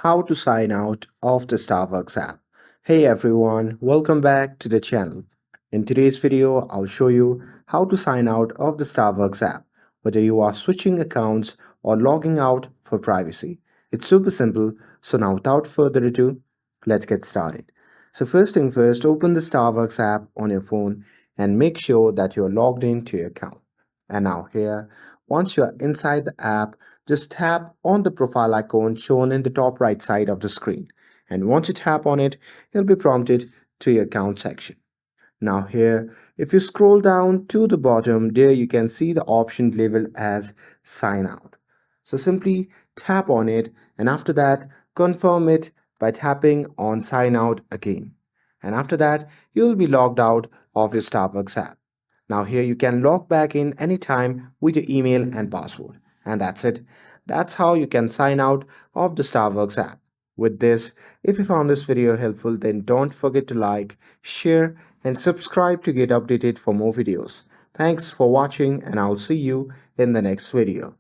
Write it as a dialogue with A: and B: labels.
A: how to sign out of the Starbucks app. Hey everyone, welcome back to the channel. In today's video, I'll show you how to sign out of the Starbucks app, whether you are switching accounts or logging out for privacy. It's super simple, so now without further ado, let's get started. So first thing first, open the Starbucks app on your phone and make sure that you're logged into your account. And now here, once you're inside the app, just tap on the profile icon shown in the top right side of the screen. And once you tap on it, you'll be prompted to your account section. Now here, if you scroll down to the bottom, there you can see the option labeled as sign out. So simply tap on it and after that, confirm it by tapping on sign out again. And after that, you'll be logged out of your Starbucks app. Now here you can log back in anytime with your email and password. And that's it. That's how you can sign out of the Starbucks app. With this, if you found this video helpful, then don't forget to like, share, and subscribe to get updated for more videos. Thanks for watching, and I'll see you in the next video.